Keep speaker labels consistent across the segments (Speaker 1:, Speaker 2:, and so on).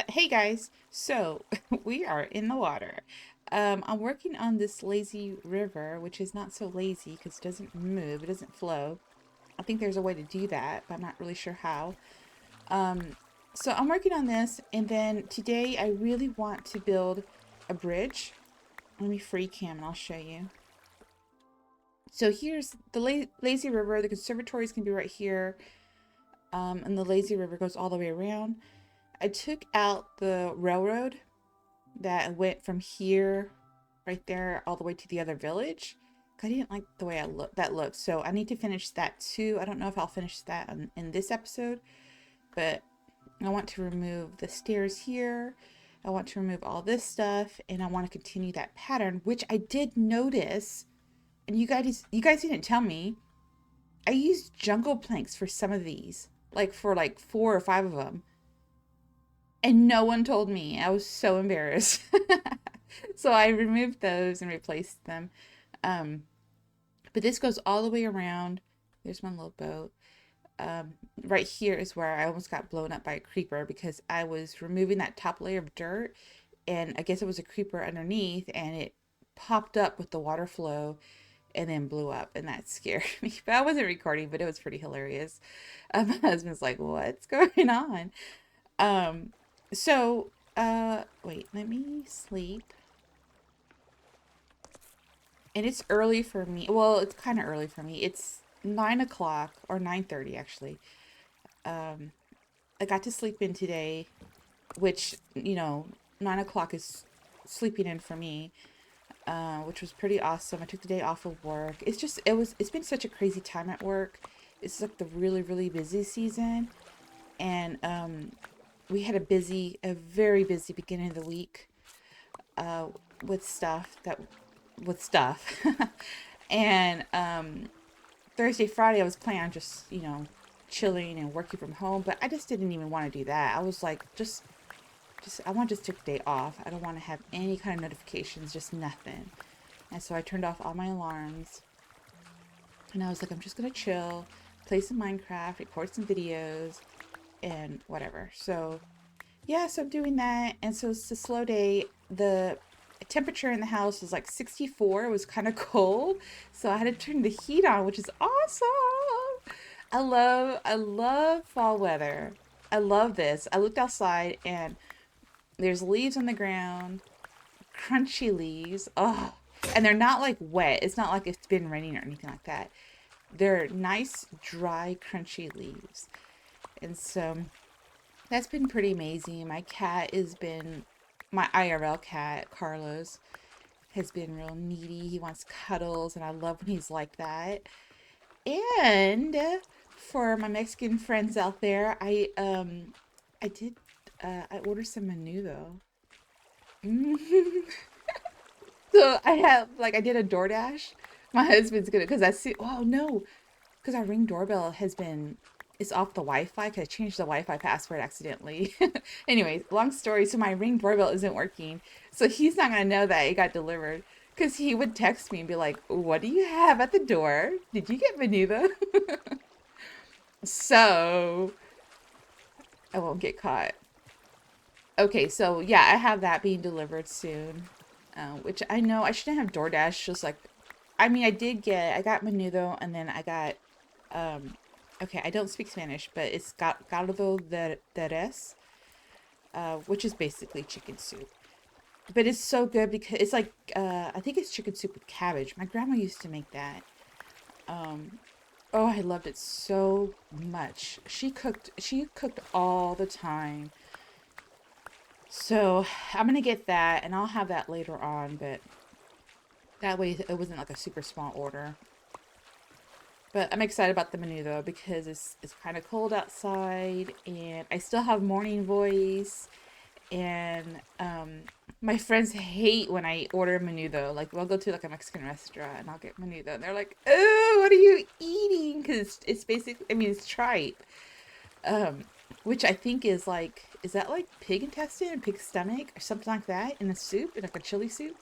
Speaker 1: Hey guys, so we are in the water. I'm working on this lazy river, which is not so lazy because it doesn't move, it doesn't flow. I think there's a way to do that, but I'm not really sure how. Um, so I'm working on this, and then today I really want to build a bridge. Let me free cam and I'll show you. So here's the lazy river. The conservatory is gonna be right here, and the lazy river goes all the way around. I took out the railroad that went from here right there all the way to the other village. I didn't like the way that looked, so I need to finish that too. I don't know if I'll finish that in this episode, but I want to remove the stairs here. I want to remove all this stuff, and I want to continue that pattern, which I did notice. And you guys didn't tell me. I used jungle planks for some of these, like for like 4 or 5 of them, and no one told me. I was so embarrassed. So I removed those and replaced them. Um, but this goes all the way around. There's my little boat. Um, right here is where I almost got blown up by a creeper because I was removing that top layer of dirt, and I guess it was a creeper underneath, and it popped up with the water flow and then blew up, and that scared me. But I wasn't recording, but it was pretty hilarious. My husband's like, "What's going on?" Um, wait, let me sleep. And it's early for me. Well, it's kind of early for me. It's 9 o'clock or 9:30 actually. Um, I got to sleep in today, which 9 o'clock is sleeping in for me, which was pretty awesome. I took the day off of work. It's been such a crazy time at work. It's like the really busy season, and we had a very busy beginning of the week, uh, with stuff. And Thursday, Friday, I was planning on just, chilling and working from home, but I just didn't even want to do that. I was like, I want to just take a day off. I don't want to have any kind of notifications, just nothing. And so I turned off all my alarms, and I was like, I'm just gonna chill, play some Minecraft, record some videos, and whatever. So yeah, so I'm doing that, and so it's a slow day. The temperature in the house was like 64. It was kind of cold, so I had to turn the heat on, which is awesome. I love fall weather. I love this. I looked outside and there's leaves on the ground, crunchy leaves. Oh, and they're not like wet. It's not like it's been raining or anything like that. They're nice, dry, crunchy leaves. And so that's been pretty amazing. My IRL cat, Carlos, has been real needy. He wants cuddles, and I love when he's like that. And for my Mexican friends out there, I ordered some menudo. So I did a DoorDash. My husband's gonna, because I see, oh no, because our Ring doorbell it's off the Wi-Fi because I changed the Wi-Fi password accidentally. Anyways, long story. So my Ring doorbell isn't working. So he's not gonna know that it got delivered because he would text me and be like, "What do you have at the door? Did you get menudo?" So I won't get caught. Okay, so yeah, I have that being delivered soon, which I know I shouldn't have DoorDash. Just like, I mean, I got menudo, and then I got okay, I don't speak Spanish, but it's got caldo de res, which is basically chicken soup. But it's so good because it's like I think it's chicken soup with cabbage. My grandma used to make that. Um, oh, I loved it so much. She cooked all the time. So I'm gonna get that, and I'll have that later on. But that way, it wasn't like a super small order. But I'm excited about the menu though because it's kind of cold outside, and I still have morning voice. And my friends hate when I order menu though. Like we'll go to like a Mexican restaurant and I'll get menu though, and they're like, "Oh, what are you eating?" Because it's basically, I mean, it's tripe, um, which I think is that like pig intestine and pig stomach or something like that in a soup, in like a chili soup.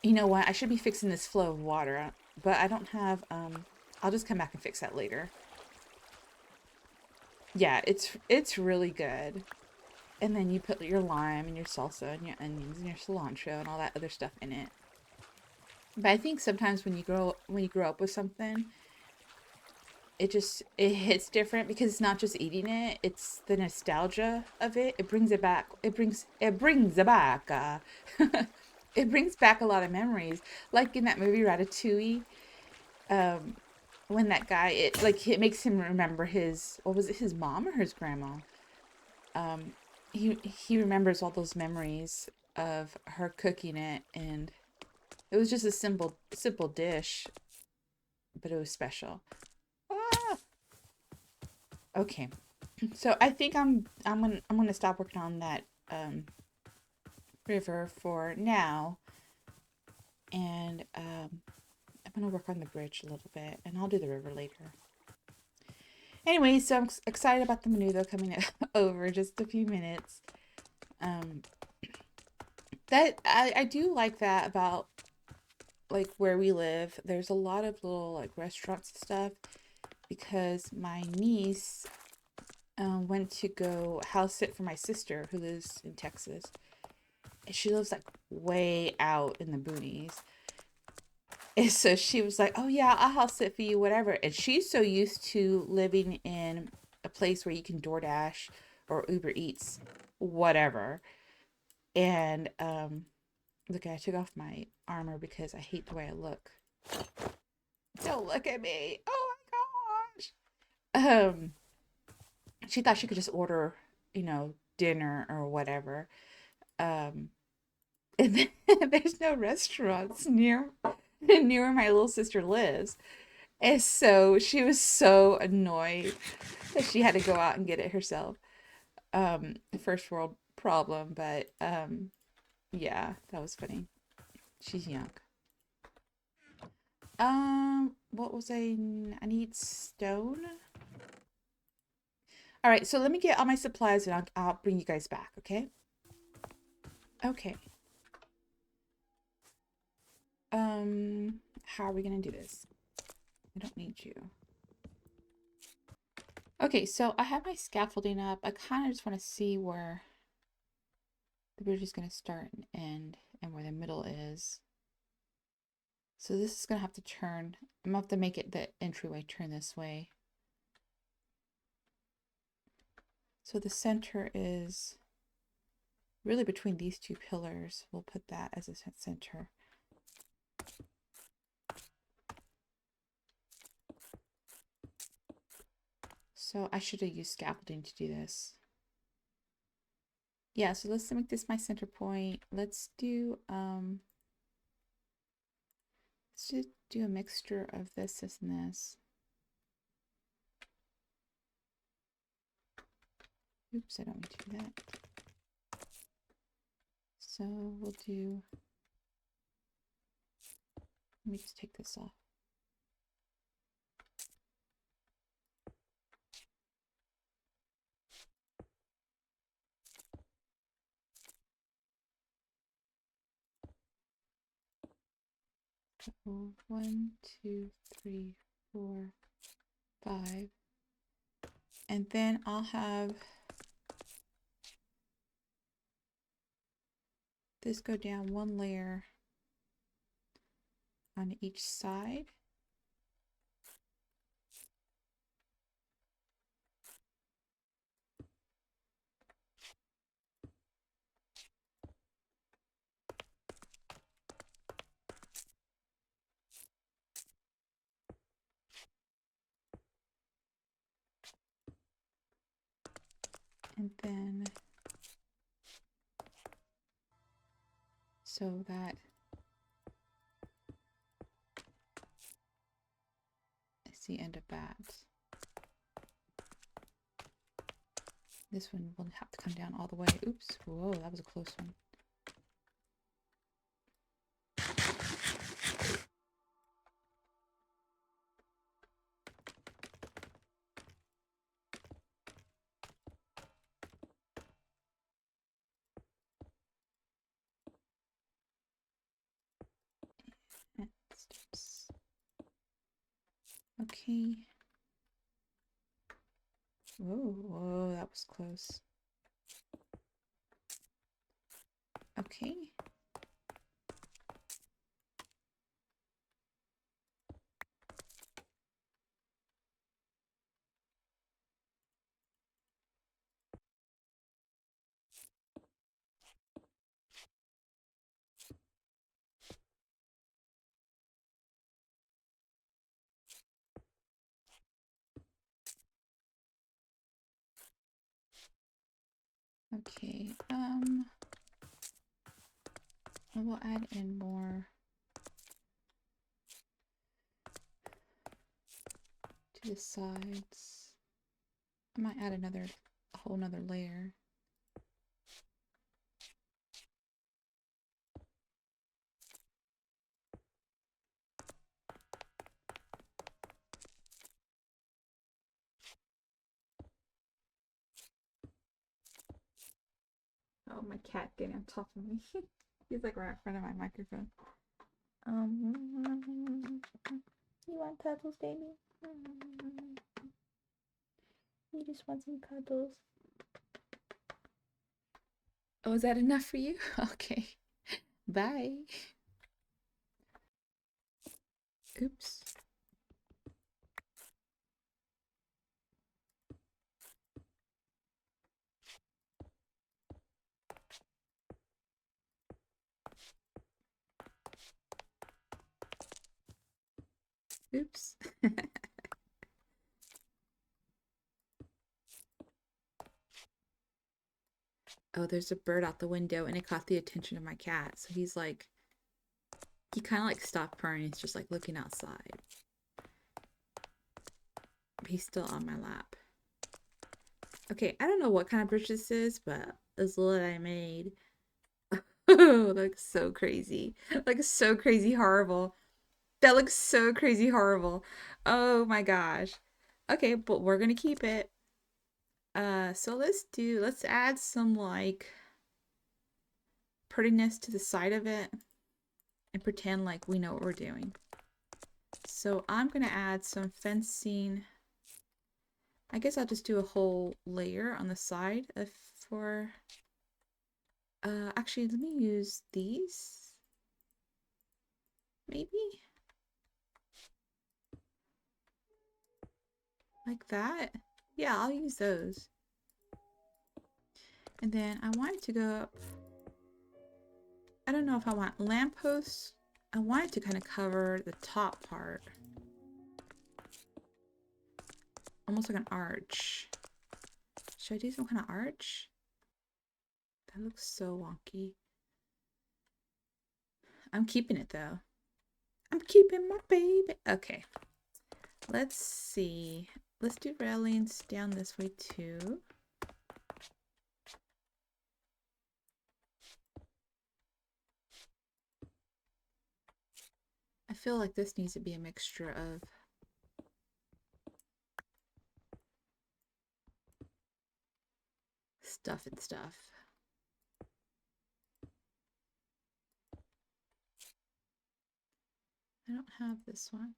Speaker 1: You know what? I should be fixing this flow of water, but I don't have. I'll just come back and fix that later. Yeah, it's really good. And then you put your lime and your salsa and your onions and your cilantro and all that other stuff in it. But I think sometimes when you grow up with something, it hits different because it's not just eating it, it's the nostalgia of it. It brings it back. It brings it back. It brings back a lot of memories. Like in that movie Ratatouille, um, when that guy it makes him remember his, what was it, his mom or his grandma? Um, he remembers all those memories of her cooking it, and it was just a simple dish, but it was special. Ah! Okay, so I think I'm gonna stop working on that river for now, and I'm gonna work on the bridge a little bit, and I'll do the river later. Anyway, so I'm excited about the menudo coming over just a few minutes. Um, that I do like that about like where we live. There's a lot of little like restaurants and stuff because my niece went to go house sit for my sister who lives in Texas. And she lives like way out in the boonies. And so she was like, "Oh yeah, I'll house sit for you, whatever." And she's so used to living in a place where you can DoorDash or Uber Eats, whatever. And look, I took off my armor because I hate the way I look. Don't look at me. Oh my gosh. She thought she could just order, dinner or whatever. Um, and then there's no restaurants near where my little sister lives. And so she was so annoyed that she had to go out and get it herself. First world problem, but yeah, that was funny. She's young. What was I need stone. All right, so let me get all my supplies and I'll bring you guys back, okay? Okay. How are we gonna do this? I don't need you. Okay, so I have my scaffolding up. I kind of just want to see where the bridge is going to start and end and where the middle is. So this is going to have to turn. I'm going to have to make it the entryway turn this way. So the center is really between these two pillars. We'll put that as a center. So I should have used scaffolding to do this. Yeah, so let's make this my center point. Let's just do a mixture of this and this. Oops, I don't want to do that. So we'll do, let me just take this off. So 1, 2, 3, 4, 5. And then I'll have this go down one layer on each side. And then so that is the end of that. This one will have to come down all the way. Oops, whoa, that was a close one. Steps. Okay. Oh, whoa, that was close. Okay. Okay, we'll add in more to the sides. I might add a whole nother layer. Oh, my cat getting on top of me. He's like right in front of my microphone. You want cuddles, baby? You just want some cuddles. Oh, is that enough for you? Okay. Bye. Oops. Oops. Oh, there's a bird out the window and it caught the attention of my cat. So he's like, he kind of like stopped purring. He's just like looking outside. But he's still on my lap. Okay, I don't know what kind of bridge this is, but this little that I made. Oh, that looks so crazy. Like so crazy horrible. That looks so crazy horrible. Oh my gosh. Okay, but we're gonna keep it. So let's add some like prettiness to the side of it and pretend like we know what we're doing. So I'm gonna add some fencing. I guess I'll just do a whole layer on the side for actually let me use these. Maybe like that. Yeah, I'll use those. And then I want it to go up. I don't know if I want lampposts. I want it to kind of cover the top part. Almost like an arch. Should I do some kind of arch? That looks so wonky. I'm keeping it though. I'm keeping my baby. Okay. Let's see. Let's do railings down this way too. I feel like this needs to be a mixture of stuff and stuff. I don't have this one.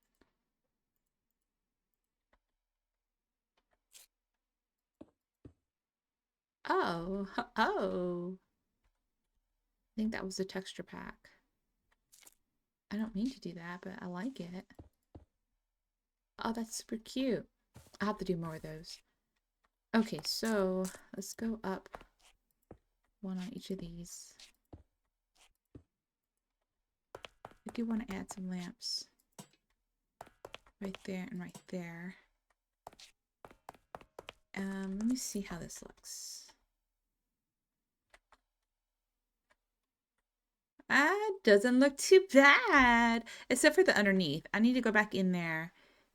Speaker 1: Oh, oh. I think that was a texture pack. I don't mean to do that, but I like it. Oh, that's super cute. I'll have to do more of those. Okay, so let's go up one on each of these. I do want to add some lamps right there and right there. Let me see how this looks. Doesn't look too bad, except for the underneath. I need to go back in there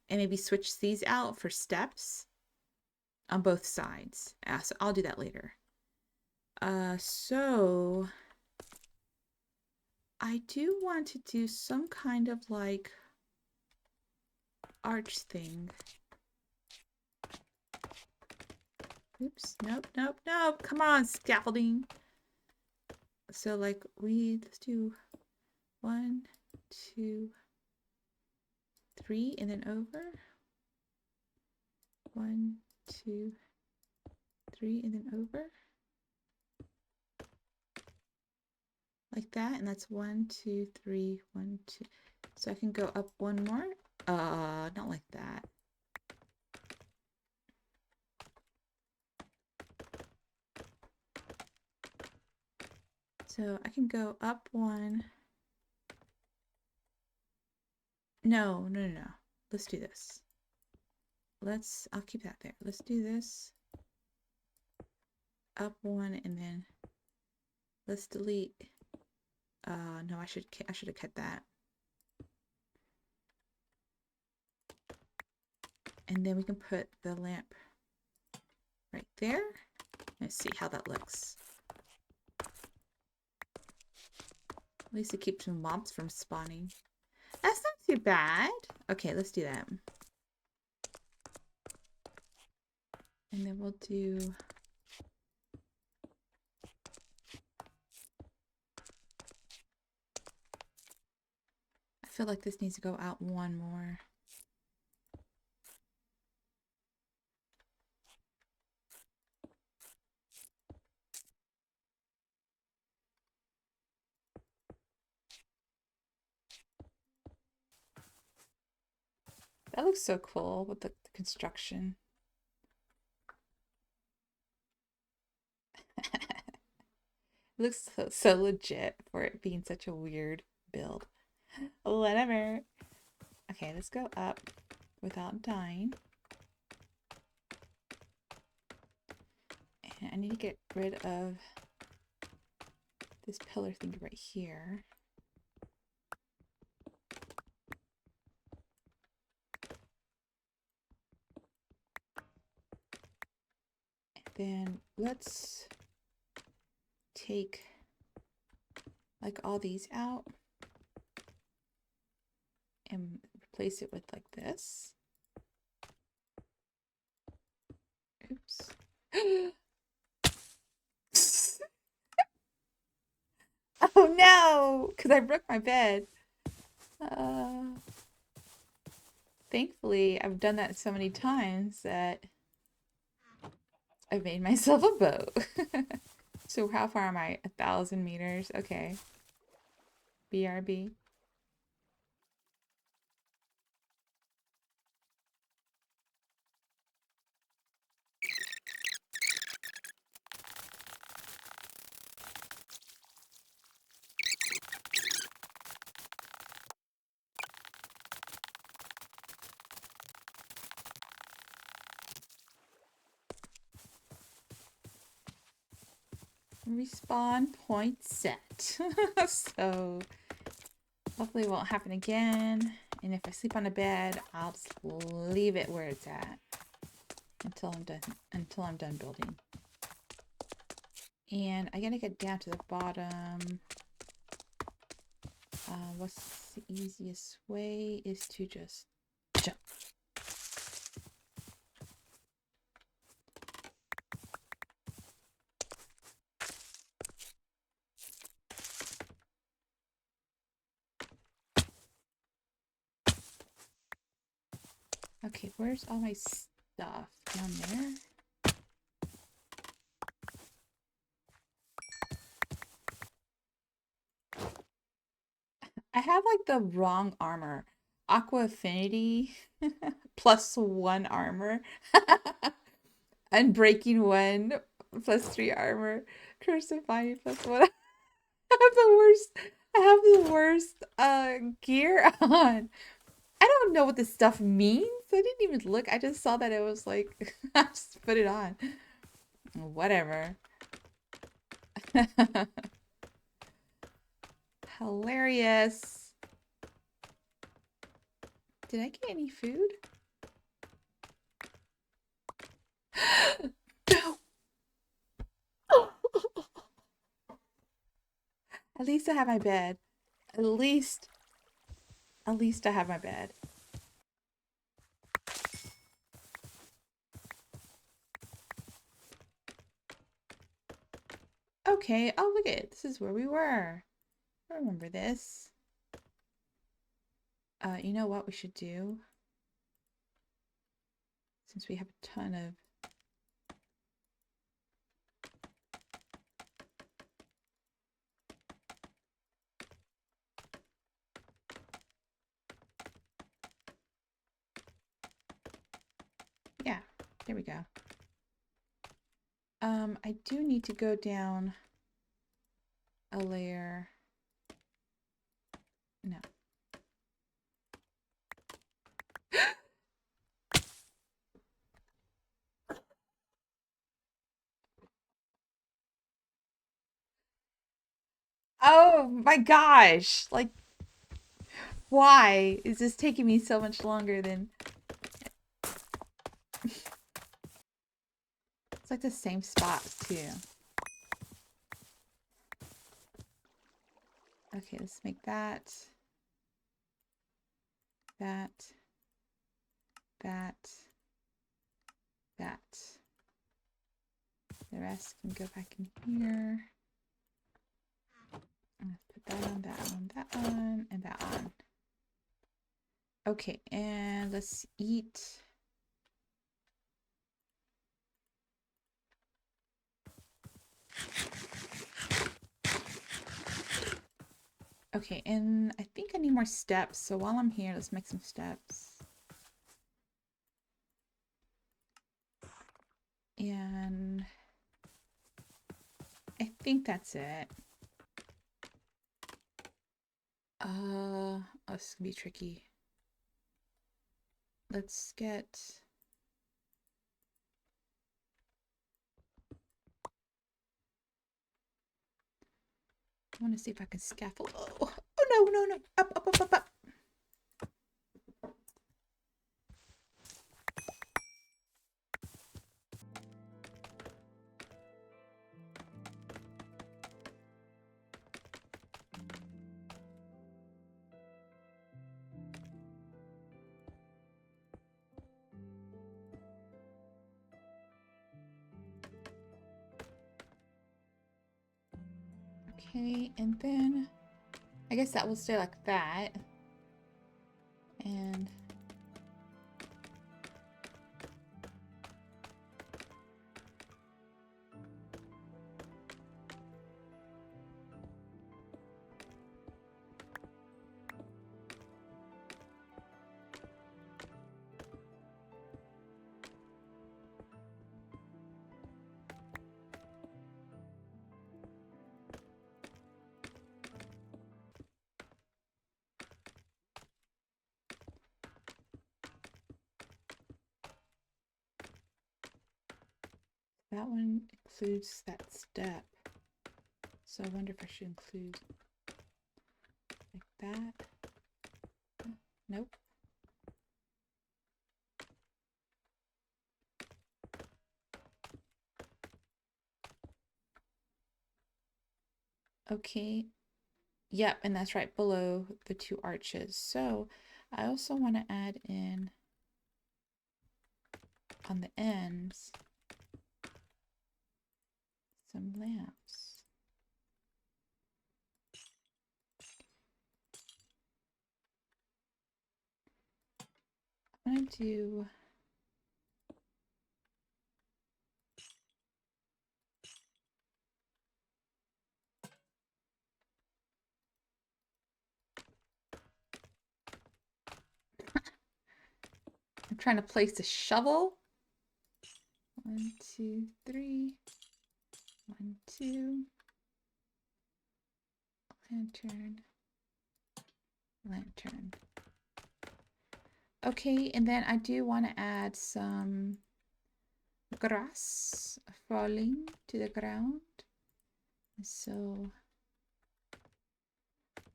Speaker 1: and maybe switch these out for steps on both sides. So I'll do that later. So I do want to do some kind of like arch thing. Oops, nope, nope, nope. Come on, scaffolding. So like let's do 1, 2, 3, and then over. 1, 2, 3, and then over. Like that, and that's 1, 2, 3, 1, 2. So I can go up one more. Not like that. So I can go up one. No. Let's do this. I'll keep that there. Let's do this. Up one, and then let's delete. No, I should have cut that. And then we can put the lamp right there. Let's see how that looks. At least it keeps mobs from spawning. That's not too bad. Okay, let's do that. And then we'll do... I feel like this needs to go out one more. That looks so cool with the construction. It looks so legit for it being such a weird build. Whatever. Okay, let's go up without dying. And I need to get rid of this pillar thing right here. Then let's take like all these out and replace it with like this. Oops. Oh no, because I broke my bed. Thankfully, I've done that so many times that I've made myself a boat. So how far am I? 1,000 meters. Okay. BRB. Respawn point set. So hopefully it won't happen again. And if I sleep on a bed, I'll just leave it where it's at until I'm done building. And I gotta get down to the bottom. What's the easiest way is to just jump. Okay, where's all my stuff? Down there? I have like the wrong armor. Aqua Affinity +1 armor. Unbreaking 1 +3 armor. Curse of Binding +1. I have the worst. I have the worst gear on. I don't know what this stuff means. I didn't even look. I just saw that it was like I just put it on. Whatever. Hilarious. Did I get any food? No. At least I have my bed. At least I have my bed. Okay. Oh, look at it. This is where we were. I remember this. You know what we should do? Since we have a ton of There we go. I do need to go down a layer. No. Oh my gosh. Like, why is this taking me so much longer than... It's like the same spots too. Okay, let's make that. That. The rest can go back in here. Put that on, that on, that on, and that on. Okay, and let's eat. Okay, and I think I need more steps. So while I'm here, let's make some steps. And I think that's it. Oh, this is gonna be tricky. Let's get... I want to see if I can scaffold. Oh no, no, no. Up, up, up, up, up. Okay, and then I guess that will stay like that. And that one includes that step. So I wonder if I should include like that. Nope. Okay. Yep, and that's right below the two arches. So I also want to add in on the ends some lamps. I'm going to do I'm trying to place a shovel. 1, 2, 3. 1, 2. Lantern. Lantern. Okay, and then I do want to add some grass falling to the ground. So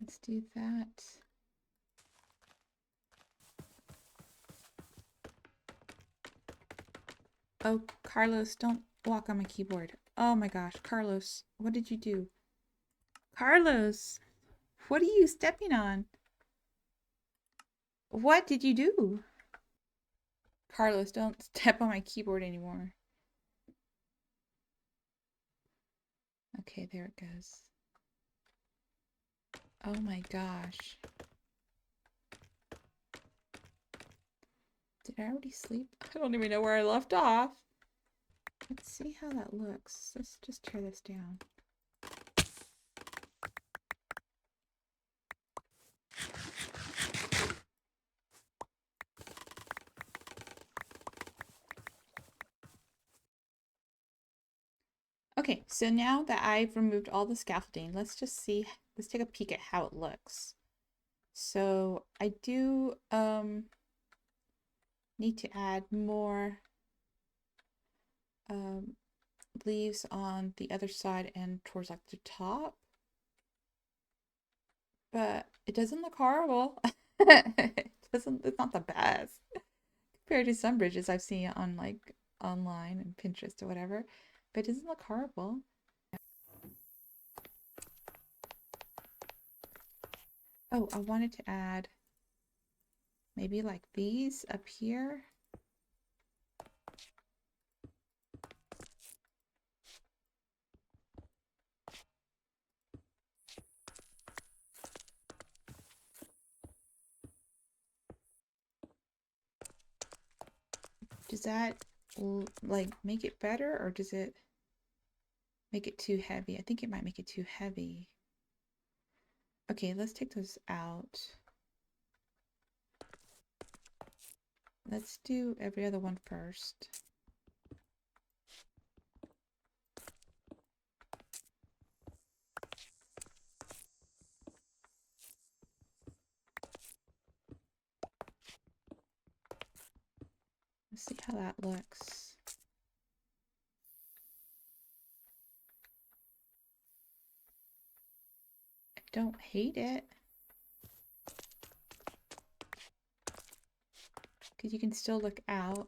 Speaker 1: let's do that. Oh, Carlos, don't walk on my keyboard. Oh my gosh, Carlos, what did you do? Carlos, what are you stepping on? What did you do? Carlos, don't step on my keyboard anymore. Okay, there it goes. Oh my gosh. Did I already sleep? I don't even know where I left off. Let's see how that looks. Let's just tear this down. Okay, so now that I've removed all the scaffolding, let's just see, let's take a peek at how it looks. So I do need to add more leaves on the other side and towards like the top, but it doesn't look horrible. It's not the best compared to some bridges I've seen on like online and Pinterest or whatever, but it doesn't look horrible. Oh, I wanted to add maybe like these up here. Does that like make it better, or does it make it too heavy? I think it might make it too heavy. Okay, let's take those out. Let's do every other one first. Let's see how that looks. I don't hate it, because you can still look out.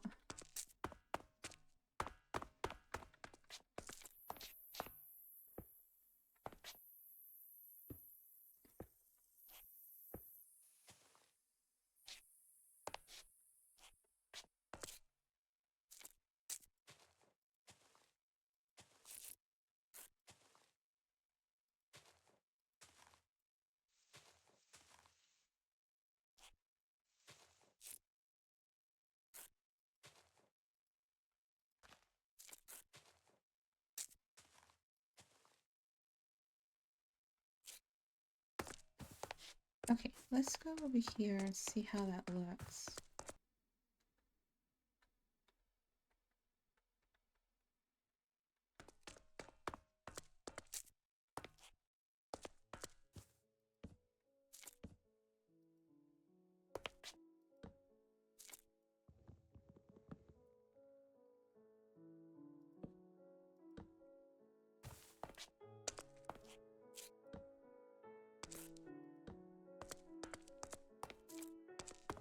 Speaker 1: Okay, let's go over here and see how that looks.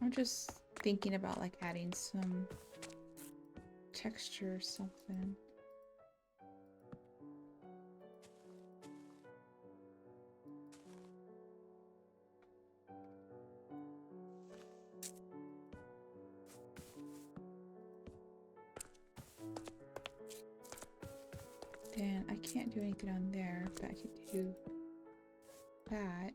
Speaker 1: I'm just thinking about like adding some texture or something. Then I can't do anything on there, but I could do that.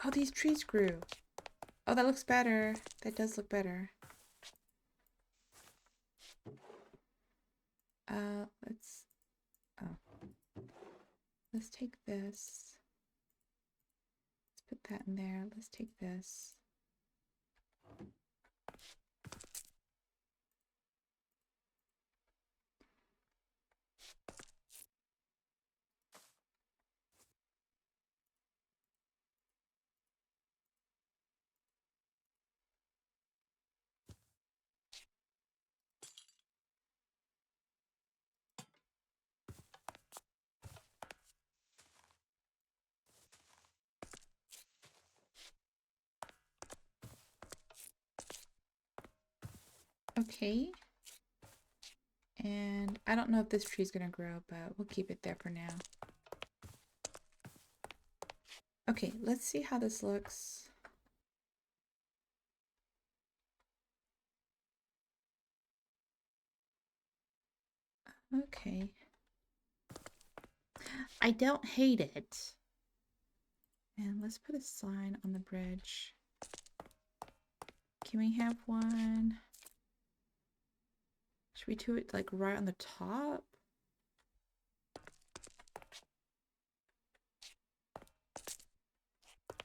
Speaker 1: Oh, these trees grew. Oh, that looks better. That does look better. Let's take this. Let's put that in there. Let's take this. Okay. And I don't know if this tree is gonna grow, but we'll keep it there for now. Okay, let's see how this looks. Okay. I don't hate it. And let's put a sign on the bridge. Can we have one? Should we do it like right on the top?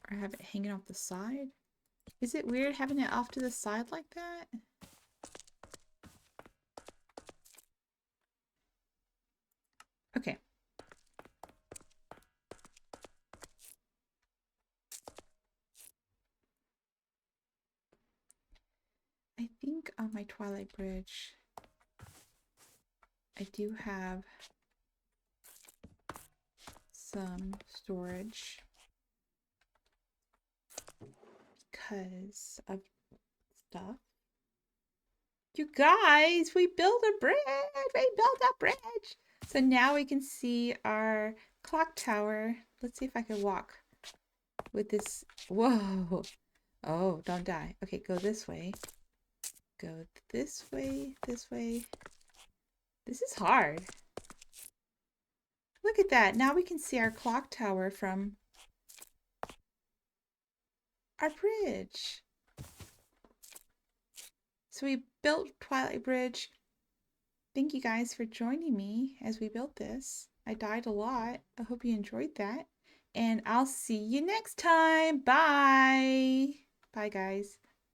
Speaker 1: Or have it hanging off the side? Is it weird having it off to the side like that? Okay. I think on my Twilight Bridge, I do have some storage because of stuff. You guys, we built a bridge! We built a bridge! So now we can see our clock tower. Let's see if I can walk with this. Whoa! Oh, don't die. Okay, go this way. Go this way, this way. This is hard. Look at that. Now we can see our clock tower from our bridge. So we built Twilight Bridge. Thank you guys for joining me as we built this. I died a lot. I hope you enjoyed that. And I'll see you next time. Bye. Bye, guys.